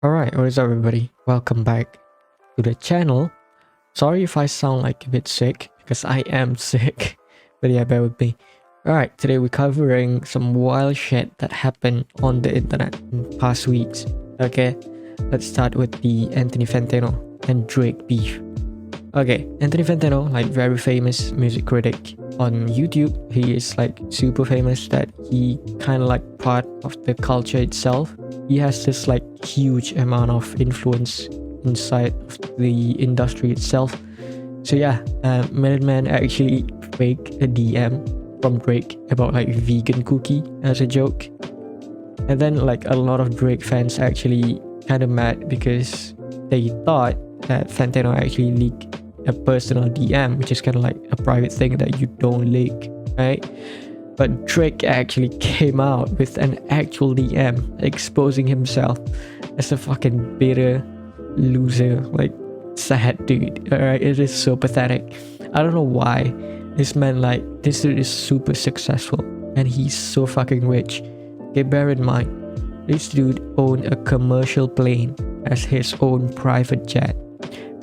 Alright, what is up everybody? Welcome back to the channel. Sorry if I sound like a bit sick, because I am sick. But yeah, bear with me. Alright, today we're covering some wild shit that happened on the internet in past weeks. Okay, let's start with the Anthony Fantano and Drake beef. Okay, Anthony Fantano, like very famous music critic on YouTube. He is like super famous that he kind of like part of the culture itself. He has this like huge amount of influence inside of the industry itself. So yeah, Minute Man actually faked a DM from Drake about like vegan cookie as a joke. And then like a lot of Drake fans actually kind of mad because they thought that Fantano actually leaked a personal DM, which is kind of like a private thing that you don't leak, right? But Drake actually came out with an actual DM exposing himself as a fucking bitter loser, like sad dude. Alright, it is so pathetic. I don't know why this man, like, this dude is super successful and he's so fucking rich. Okay, bear in mind, this dude owned a commercial plane as his own private jet.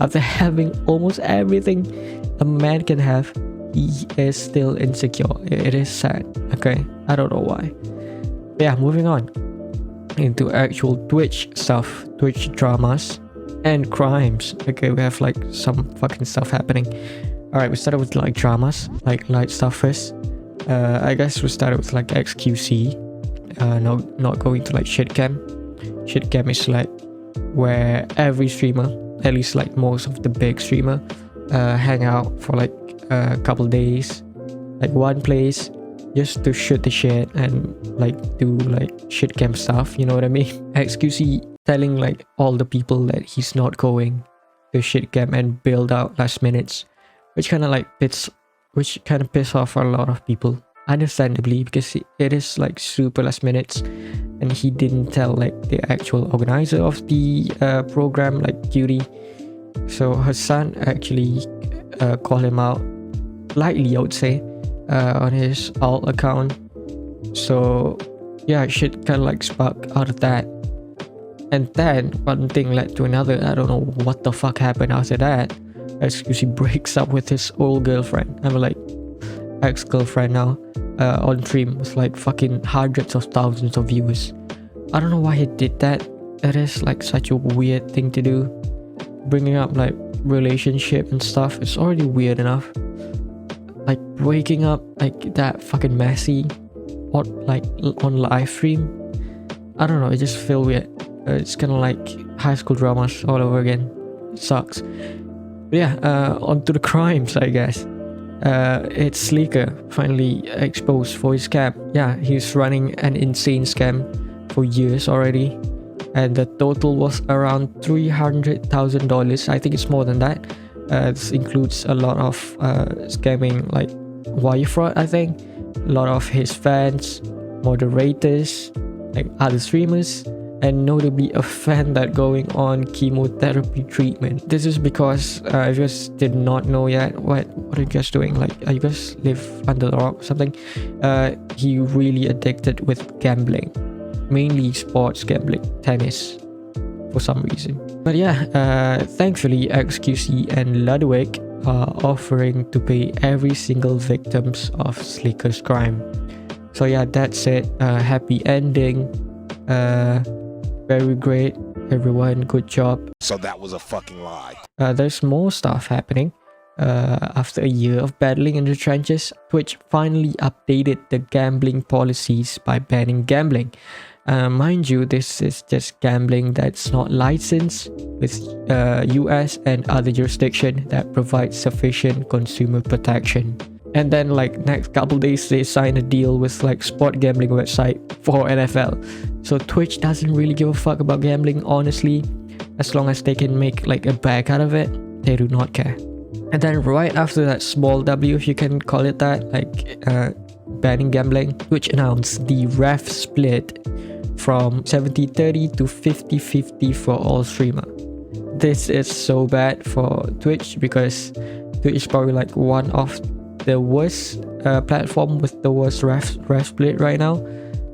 After having almost everything a man can have, he is still insecure. It is sad. Okay, I don't know why. But yeah, moving on into actual Twitch stuff, Twitch dramas and crimes. Okay, we have like some fucking stuff happening. Alright, we started with like dramas, like light stuff first. I guess we started with like XQC. Not going to like shitcam. Shitcam is like where every streamer, at least like most of the big streamer, hang out for like a couple days, like one place, just to shoot the shit and like do like shitcam stuff, you know what I mean? XQC telling like all the people that he's not going to shitcam and build out last minutes, which kind of piss off a lot of people, understandably, because it is like super last minutes and he didn't tell like the actual organizer of the program, like Cutie. So her son actually called him out lightly, I would say, on his alt account. So yeah, shit kind of like sparked out of that. And then one thing led to another. I don't know what the fuck happened after that. XQC breaks up with his old girlfriend. I'm like ex-girlfriend now, on stream with like fucking hundreds of thousands of viewers. I don't know why he did that. That is like such a weird thing to do. Bringing up like relationship and stuff, it's already weird enough. Like breaking up like that fucking messy or like on live stream, I don't know, it just feels weird. It's kind of like high school dramas all over again. It sucks. But yeah, on to the crimes, I guess. It's Sleeker finally exposed for his scam. Yeah, he's running an insane scam for years already, and the total was around $300,000. I think it's more than that. This includes a lot of scamming like wire fraud, I think, a lot of his fans, moderators, like other streamers, and notably a fan that going on chemotherapy treatment. This is because if you guys did not know yet, what are you guys doing? Like, you guys live under the rock or something? He really addicted with gambling, mainly sports gambling, tennis, for some reason. But yeah, thankfully XQC and Ludwig are offering to pay every single victims of Sleeker's crime. So yeah, that's it. Happy ending. Very great, everyone. Good job. So that was a fucking lie. There's more stuff happening. After a year of battling in the trenches, Twitch finally updated the gambling policies by banning gambling. Mind you, this is just gambling that's not licensed with US and other jurisdiction that provide sufficient consumer protection. And then like next couple days they sign a deal with like sport gambling website for NFL. So Twitch doesn't really give a fuck about gambling, honestly. As long as they can make like a bag out of it, they do not care. And then right after that small W, if you can call it that, like banning gambling, Twitch announced the ref split from 70-30 to 50-50 for all streamer. This is so bad for Twitch because Twitch is probably like one of the worst platform with the worst ref split right now.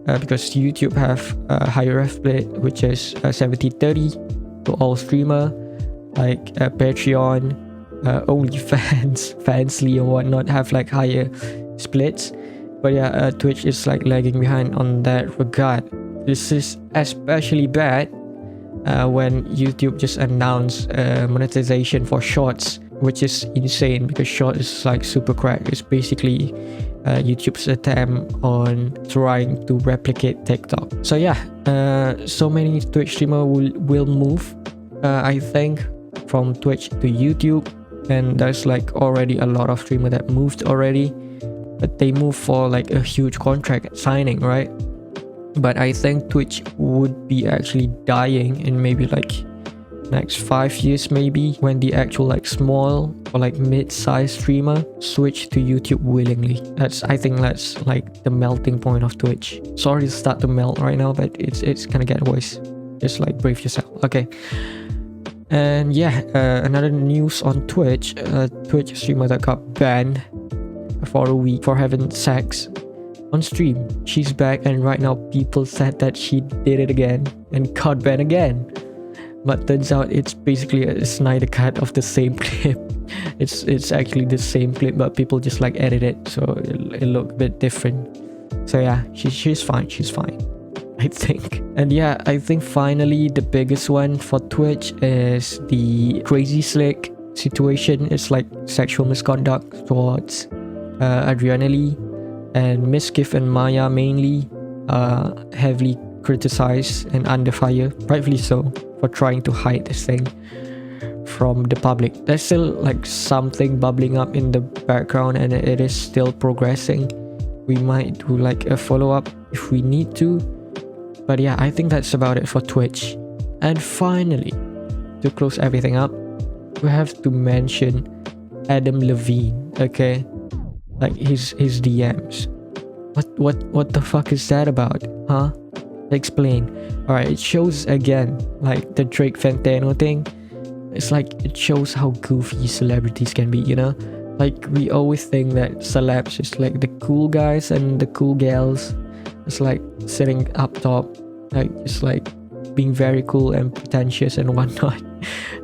because YouTube have a higher ref split, which is 70-30 to all streamer, like Patreon, OnlyFans, Fansly and whatnot have like higher splits. But yeah, Twitch is like lagging behind on that regard. This is especially bad when YouTube just announced monetization for shorts, which is insane because short is like super crack. It's basically YouTube's attempt on trying to replicate TikTok. So yeah, so many Twitch streamer will move, I think, from Twitch to YouTube, and there's like already a lot of streamer that moved already, but they moved for like a huge contract signing, right? But I think Twitch would be actually dying in maybe like next 5 years, maybe, when the actual like small or like mid-sized streamer switch to YouTube willingly. I think that's like the melting point of Twitch. Sorry to start to melt right now, but it's gonna get worse. Just like brave yourself. Okay. And yeah, another news on Twitch. Twitch streamer that got banned for a week for having sex on stream. She's back, and right now people said that she did it again and got banned again. But turns out it's basically a Snyder cut of the same clip. It's actually the same clip, but people just like edit it so it look a bit different. So yeah, she's fine. She's fine, I think. And yeah, I think finally the biggest one for Twitch is the Crazy Slick situation. It's like sexual misconduct towards Adriana Lee, and Miskiff and Maya mainly heavily criticized and under fire, rightfully so, for trying to hide this thing from the public. There's still like something bubbling up in the background, and it is still progressing. We might do like a follow-up if we need to, but yeah, I think that's about it for Twitch. And finally, to close everything up, we have to mention Adam Levine. Okay, like his DMs. What the fuck is that about, huh? Explain. All right, it shows again like the Drake Fantano thing. It's like it shows how goofy celebrities can be, you know? Like we always think that celebs is like the cool guys and the cool gals. It's like sitting up top, like just like being very cool and pretentious and whatnot.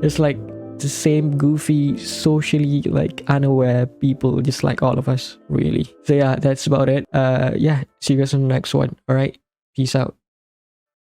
It's like the same goofy, socially like unaware people, just like all of us, really. So yeah, that's about it. Yeah, see you guys on the next one. All right, peace out.